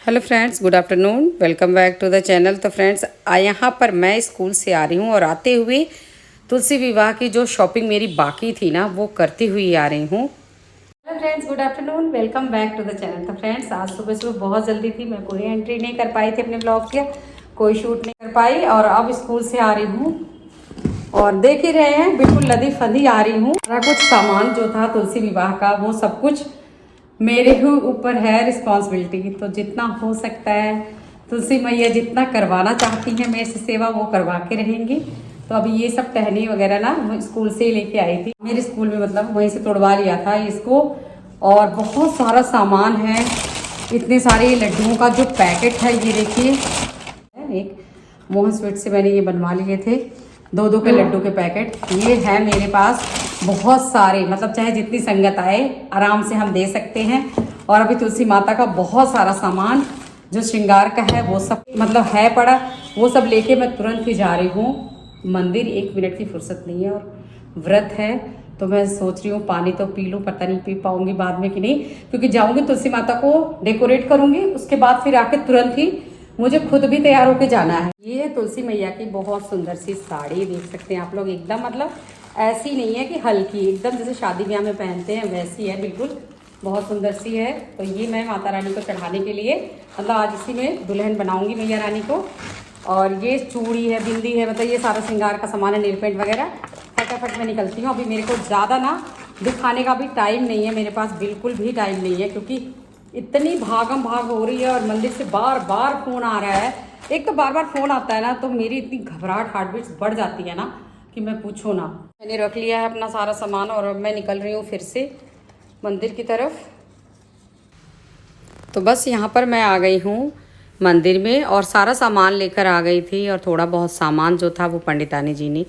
Hello friends, good afternoon. Welcome back to the channel. तो friends, यहाँ पर मैं स्कूल से आ रही हूँ और आते हुए तुलसी विवाह की जो शॉपिंग मेरी बाकी थी ना, वो करती हुई आ रही हूँ। Hello friends, good afternoon, welcome back to the channel. तो फ्रेंड्स, आज सुबह सुबह बहुत जल्दी थी, मैं कोई एंट्री नहीं कर पाई थी अपने ब्लॉग के, कोई शूट नहीं कर पाई और अब स्कूल से आ रही हूँ और देख ही रहे हैं बिल्कुल लदी फंदी आ रही हूँ। सारा कुछ सामान जो था तुलसी विवाह का, वो सब कुछ मेरे ही ऊपर है रिस्पॉन्सिबिलिटी। तो जितना हो सकता है, तुलसी मैया जितना करवाना चाहती हैं मेरे से सेवा, वो करवा के रहेंगी। तो अभी ये सब टहनी वगैरह ना मैं स्कूल से ही लेके आई थी, मेरे स्कूल में मतलब वहीं से तोड़वा लिया था इसको। और बहुत सारा सामान है, इतने सारे लड्डुओं का जो पैकेट है, ये देखिए। एक मोहन स्वीट से मैंने ये बनवा लिए थे, दो के लड्डू के पैकेट। ये है मेरे पास बहुत सारे, मतलब चाहे जितनी संगत आए आराम से हम दे सकते हैं। और अभी तुलसी माता का बहुत सारा सामान जो श्रृंगार का है वो सब मतलब है पड़ा, वो सब लेके मैं तुरंत ही जा रही हूँ मंदिर। 1 मिनट की फुर्सत नहीं है और व्रत है, तो मैं सोच रही हूँ पानी तो पी लूँ, पता नहीं पी पाऊंगी बाद में कि नहीं, क्योंकि जाऊंगी तुलसी माता को डेकोरेट करूंगी, उसके बाद फिर आके तुरंत ही मुझे खुद भी तैयार होके जाना है। ये है तुलसी मैया की बहुत सुंदर सी साड़ी, देख सकते हैं आप लोग। एकदम मतलब ऐसी नहीं है कि हल्की, एकदम जैसे शादी ब्याह में पहनते हैं वैसी है, बिल्कुल बहुत सुंदर सी है। तो ये मैं माता रानी को चढ़ाने के लिए, मतलब आज इसी में दुल्हन बनाऊंगी मैया रानी को। और ये चूड़ी है, बिंदी है, मतलब ये सारा श्रृंगार का सामान है, नील पेंट वगैरह। फटाफट मैं निकलती हूँ। अभी मेरे को ज़्यादा ना दिखाने का भी टाइम नहीं है, मेरे पास बिल्कुल भी टाइम नहीं है, क्योंकि इतनी भागम भाग हो रही है और मंदिर से बार बार फ़ोन आ रहा है। एक तो बार बार फ़ोन आता है ना, तो मेरी इतनी घबराहट, हार्ट बीट्स बढ़ जाती है ना कि मैं पूछो ना। मैंने रख लिया है अपना सारा सामान और अब मैं निकल रही हूँ फिर से मंदिर की तरफ। तो बस यहाँ पर मैं आ गई हूँ मंदिर में और सारा सामान लेकर आ गई थी। और थोड़ा बहुत सामान जो था वो पंडितानी जी ने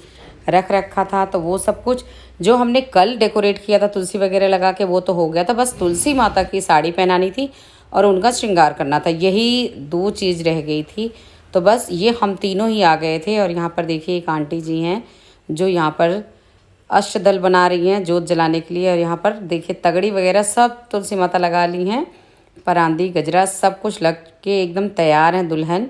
रख रखा था, तो वो सब कुछ जो हमने कल डेकोरेट किया था तुलसी वगैरह लगा के, वो तो हो गया था। बस तुलसी माता की साड़ी पहनानी थी और उनका श्रृंगार करना था, यही 2 चीज़ रह गई थी। तो बस ये हम तीनों ही आ गए थे। और यहाँ पर देखिए एक आंटी जी हैं जो यहाँ पर अष्टदल बना रही हैं जोत जलाने के लिए। और यहाँ पर देखिए तगड़ी वगैरह सब तुलसी माता लगा ली हैं, परांदी गजरा सब कुछ लग के एकदम तैयार हैं दुल्हन।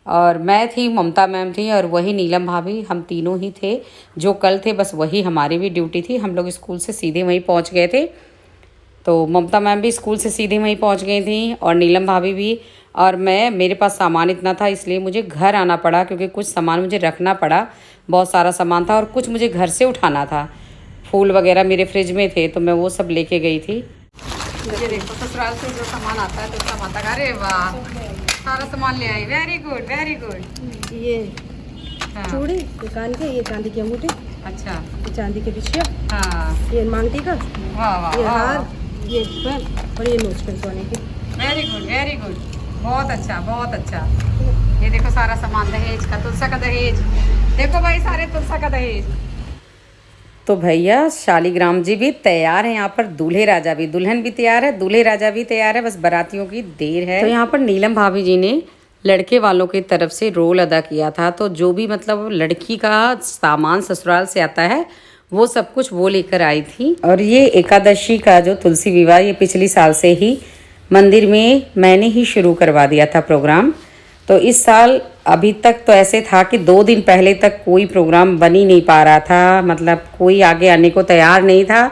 और मैं थी, ममता मैम थी और वही नीलम भाभी, हम तीनों ही थे जो कल थे। बस वही हमारी भी ड्यूटी थी, हम लोग स्कूल से सीधे वहीं पहुंच गए थे। तो ममता मैम भी स्कूल से सीधे वहीं पहुंच गई थी और नीलम भाभी भी। और मैं, मेरे पास सामान इतना था इसलिए मुझे घर आना पड़ा, क्योंकि कुछ सामान मुझे रखना पड़ा, बहुत सारा सामान था और कुछ मुझे घर से उठाना था। फूल वगैरह मेरे फ्रिज में थे तो मैं वो सब लेके गई थी। ये देखो ससुराल से जो सामान आता है तो माता का, अरे वाह, सारा सामान ले आई। Very good, very good. ये चूड़ी, ये कान के, ये चांदी की अंगूठी, अच्छा, ये चांदी के बिछिया, हाँ, ये मांगटी का, वाह वाह, ये हार, ये पेन और ये नोच पेन सोने की। वेरी गुड, वेरी गुड, बहुत अच्छा, बहुत अच्छा। ये देखो सारा सामान दहेज का, तुलसा का दहेज, देखो भाई सारे तुलसा का दहेज। तो भैया शालीग्राम जी भी तैयार हैं, यहाँ पर दूल्हे राजा भी, दुल्हन भी तैयार है, दूल्हे राजा भी तैयार है, बस बारातियों की देर है। तो यहाँ पर नीलम भाभी जी ने लड़के वालों की तरफ से रोल अदा किया था, तो जो भी मतलब लड़की का सामान ससुराल से आता है वो सब कुछ वो लेकर आई थी। और ये एकादशी का जो तुलसी विवाह, ये पिछली साल से ही मंदिर में मैंने ही शुरू करवा दिया था प्रोग्राम। तो इस साल अभी तक तो ऐसे था कि 2 दिन पहले तक कोई प्रोग्राम बन ही नहीं पा रहा था, मतलब कोई आगे आने को तैयार नहीं था।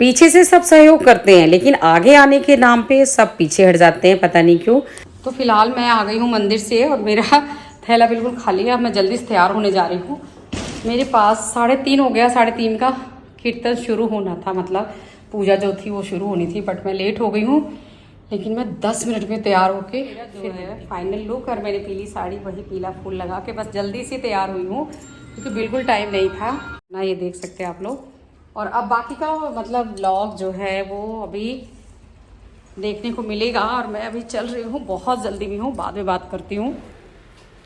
पीछे से सब सहयोग करते हैं लेकिन आगे आने के नाम पे सब पीछे हट जाते हैं, पता नहीं क्यों। तो फिलहाल मैं आ गई हूँ मंदिर से और मेरा थैला बिल्कुल खाली है। अब मैं जल्दी से तैयार होने जा रही हूँ। मेरे पास 3:30 हो गया, 3:30 का कीर्तन शुरू होना था, मतलब पूजा जो थी वो शुरू होनी थी, बट मैं लेट हो गई हूँ। लेकिन मैं 10 मिनट में तैयार होके फिर फाइनल लुक, और मैंने पीली साड़ी, वही पीला फूल लगा के बस जल्दी से तैयार हुई हूँ, क्योंकि बिल्कुल टाइम नहीं था ना। ये देख सकते हैं आप लोग। और अब बाकी का मतलब व्लॉग जो है वो अभी देखने को मिलेगा। और मैं अभी चल रही हूँ, बहुत जल्दी में हूँ, बाद में बात करती हूँ।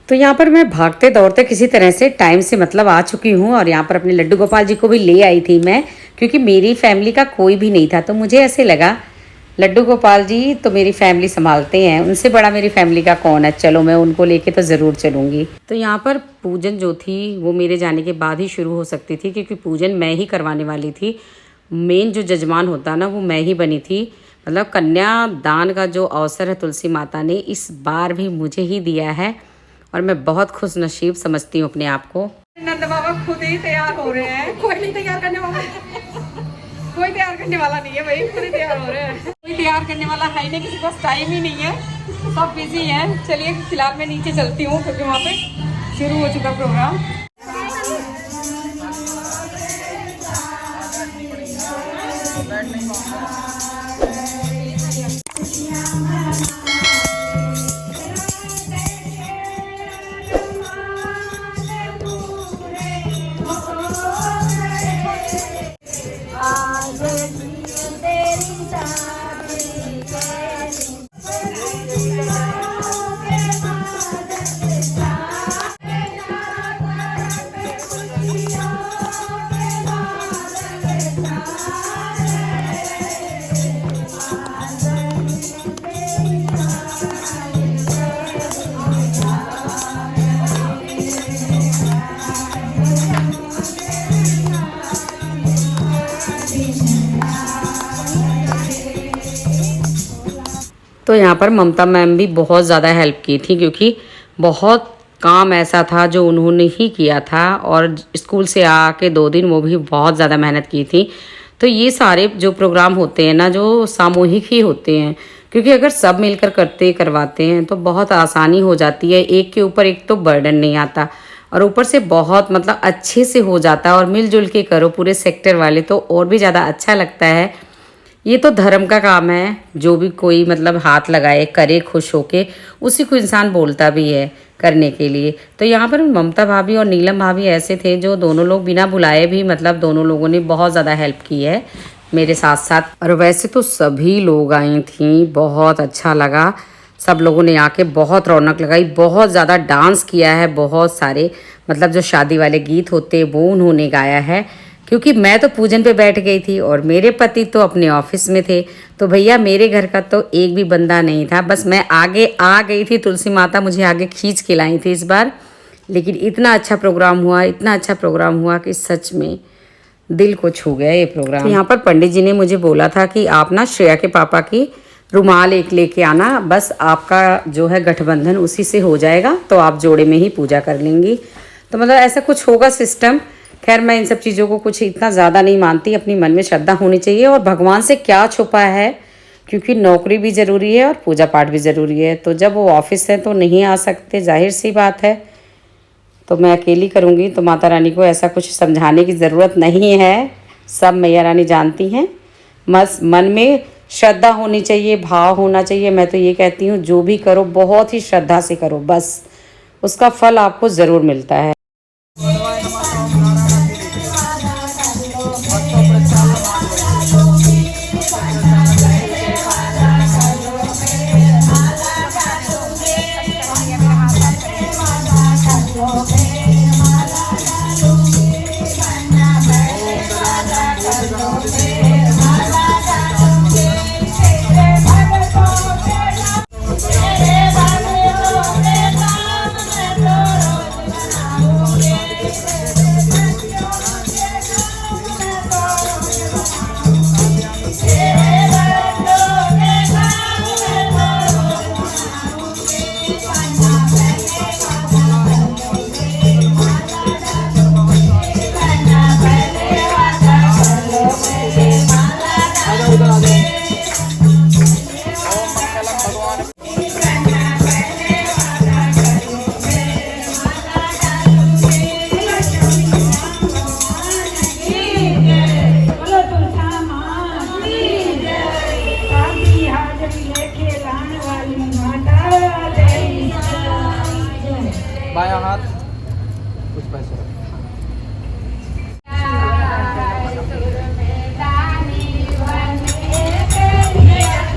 तो यहाँ पर मैं भागते दौड़ते किसी तरह से टाइम से मतलब आ चुकी हूँ। और यहाँ पर अपने लड्डू गोपाल जी को भी ले आई थी मैं, क्योंकि मेरी फैमिली का कोई भी नहीं था। तो मुझे ऐसे लगा लड्डू गोपाल जी तो मेरी फैमिली संभालते हैं, उनसे बड़ा मेरी फैमिली का कौन है, चलो मैं उनको लेके तो ज़रूर चलूँगी। तो यहाँ पर पूजन जो थी वो मेरे जाने के बाद ही शुरू हो सकती थी, क्योंकि पूजन मैं ही करवाने वाली थी। मेन जो जजमान होता ना वो मैं ही बनी थी, मतलब कन्यादान का जो अवसर है तुलसी माता ने इस बार भी मुझे ही दिया है और मैं बहुत खुश नसीब समझती हूँ अपने आप को। नंद बाबा खुद ही तैयार हो रहे हैं, कोई नहीं तैयार करने वाला, कोई तैयार करने वाला नहीं है भाई, खुद ही तैयार हो रहे हैं। कोई तैयार करने वाला है नहीं, किसी के पास टाइम ही नहीं है, सब बिजी हैं। चलिए फिलहाल मैं नीचे चलती हूँ क्योंकि वहाँ पे शुरू हो चुका प्रोग्राम। तो यहाँ पर ममता मैम भी बहुत ज़्यादा हेल्प की थी क्योंकि बहुत काम ऐसा था जो उन्होंने ही किया था और स्कूल से आके 2 दिन वो भी बहुत ज़्यादा मेहनत की थी। तो ये सारे जो प्रोग्राम होते हैं ना जो सामूहिक ही होते हैं क्योंकि अगर सब मिलकर करवाते हैं तो बहुत आसानी हो जाती है, एक के ऊपर एक तो बर्डन नहीं आता और ऊपर से बहुत मतलब अच्छे से हो जाता है और मिलजुल के करो पूरे सेक्टर वाले तो और भी ज़्यादा अच्छा लगता है। ये तो धर्म का काम है, जो भी कोई मतलब हाथ लगाए करे खुश होके उसी को इंसान बोलता भी है करने के लिए। तो यहाँ पर ममता भाभी और नीलम भाभी ऐसे थे जो दोनों लोग बिना बुलाए भी मतलब दोनों लोगों ने बहुत ज़्यादा हेल्प की है मेरे साथ साथ। और वैसे तो सभी लोग आई थी, बहुत अच्छा लगा, सब लोगों ने आके बहुत रौनक लगाई, बहुत ज़्यादा डांस किया है, बहुत सारे मतलब जो शादी वाले गीत होते वो उन्होंने गाया है क्योंकि मैं तो पूजन पे बैठ गई थी और मेरे पति तो अपने ऑफिस में थे। तो भैया मेरे घर का तो एक भी बंदा नहीं था, बस मैं आगे आ गई थी, तुलसी माता मुझे आगे खींच के लाई थी इस बार। लेकिन इतना अच्छा प्रोग्राम हुआ, इतना अच्छा प्रोग्राम हुआ कि सच में दिल को छू गया ये प्रोग्राम। तो यहाँ पर पंडित जी ने मुझे बोला था कि आप ना श्रेया के पापा की रुमाल एक लेके आना, बस आपका जो है गठबंधन उसी से हो जाएगा तो आप जोड़े में ही पूजा कर लेंगी। तो मतलब ऐसा कुछ होगा सिस्टम। खैर मैं इन सब चीज़ों को कुछ इतना ज़्यादा नहीं मानती, अपनी मन में श्रद्धा होनी चाहिए और भगवान से क्या छुपा है क्योंकि नौकरी भी ज़रूरी है और पूजा पाठ भी ज़रूरी है। तो जब वो ऑफिस है तो नहीं आ सकते, जाहिर सी बात है। तो मैं अकेली करूँगी तो माता रानी को ऐसा कुछ समझाने की ज़रूरत नहीं है, सब मैया रानी जानती हैं। बस मन में श्रद्धा होनी चाहिए, भाव होना चाहिए। मैं तो ये कहती हूँ जो भी करो बहुत ही श्रद्धा से करो, बस उसका फल आपको ज़रूर मिलता है। बायां हाथ कुछ पैसे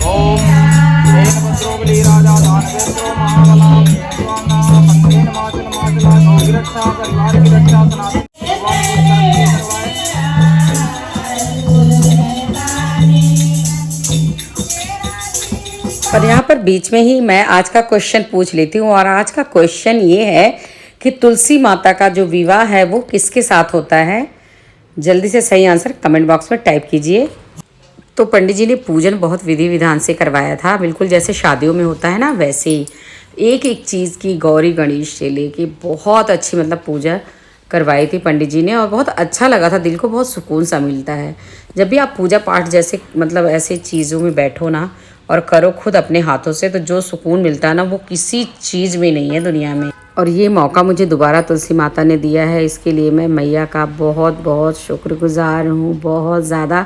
ओम भद्रोबली राजा दानवेंद्रो महाबलाम स्वांगा पत्नीन माचन माचला गौ रक्षा परिवार की रक्षा सनातन और यहाँ पर बीच में ही मैं आज का क्वेश्चन पूछ लेती हूँ और आज का क्वेश्चन ये है कि तुलसी माता का जो विवाह है वो किसके साथ होता है। जल्दी से सही आंसर कमेंट बॉक्स में टाइप कीजिए। तो पंडित जी ने पूजन बहुत विधि विधान से करवाया था, बिल्कुल जैसे शादियों में होता है ना वैसे ही। एक एक चीज़ की गौरी गणेश से लेके बहुत अच्छी मतलब पूजा करवाई थी पंडित जी ने, और बहुत अच्छा लगा था, दिल को बहुत सुकून सा मिलता है जब भी आप पूजा पाठ जैसे मतलब ऐसे चीज़ों में बैठो ना और करो खुद अपने हाथों से, तो जो सुकून मिलता है ना वो किसी चीज़ में नहीं है दुनिया में। और ये मौका मुझे दोबारा तुलसी माता ने दिया है, इसके लिए मैं मैया का बहुत बहुत शुक्रगुजार हूँ, बहुत ज़्यादा।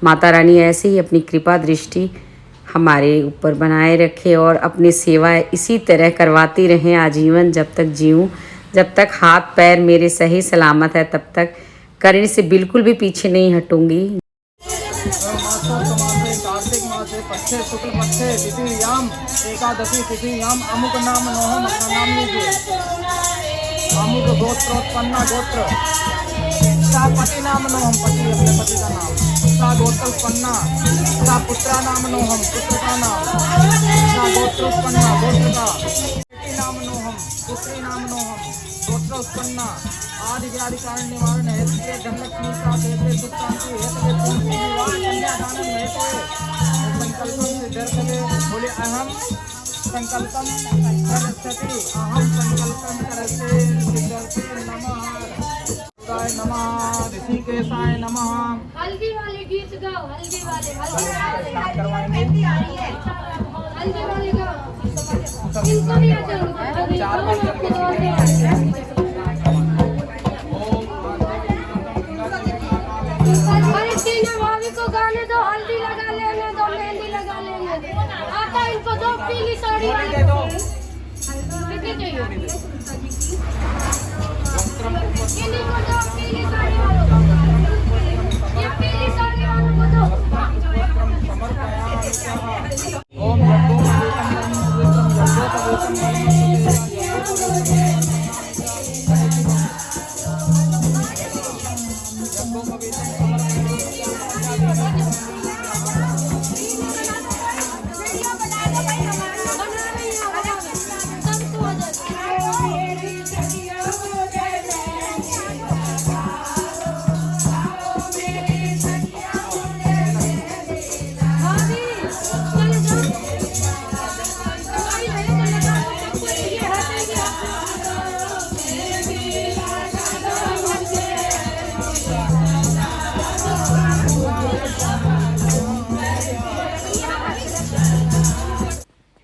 माता रानी ऐसे ही अपनी कृपा दृष्टि हमारे ऊपर बनाए रखे और अपनी सेवा इसी तरह करवाती रहें आजीवन, जब तक जीऊँ, जब तक हाथ पैर मेरे सही सलामत है तब तक करने से बिल्कुल भी पीछे नहीं हटूंगी। कार्तिक मासे पक्षे शुक्ल पक्षे तिथि याम एकादशी तिथि याम अमुक नाम नोहम, अपना नाम लीजिए। अमुक गोत्रोत्पन्ना गोत्र सा पति नाम नोहम, पति अपने पति का नाम। सा गोत्रोत्पन्ना सा पुत्रा नाम नोहम, पुत्र का नाम। सा गोत्रोत्पन्ना गोत्र का पुत्री नाम नोहम, पुत्री नाम नोहम। गोत्रोत्पन्ना आदि व्याधि कारण निवारण हेतु के धनलक्ष्मी का देते सुख शांति हेतु तुलसी विवाह कन्यादान हेतु संकल्पम सिद्धर्थे। बोले अहम संकल्पम करस्यति, अहम संकल्पम करस्ये सिद्धर्थे नमः। नमः ऋषिकेशाय नमः। हल्दी वाले गीत गाओ, हल्दी वाले करवाएंगे हल्दी वाले गाओ। इनको भी आता अरे तीनों भाभी को गाने दो, हल्दी लगा लेने दो, मेहंदी लगा लेने दो। आता इनको दो पीली साड़ी वाले को। कितनी चाहिए? इन्हीं को दो पीली साड़ी वालों को। ये पीली साड़ी वालों को दो। ओम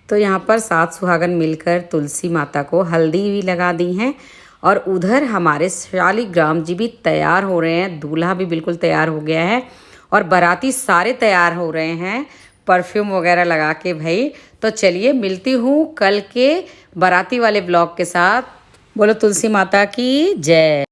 तो यहाँ पर 7 सुहागन मिलकर तुलसी माता को हल्दी भी लगा दी हैं, और उधर हमारे शालिग्राम जी भी तैयार हो रहे हैं, दूल्हा भी बिल्कुल तैयार हो गया है और बाराती सारे तैयार हो रहे हैं परफ्यूम वगैरह लगा के भाई। तो चलिए मिलती हूँ कल के बाराती वाले ब्लॉग के साथ। बोलो तुलसी माता की जय।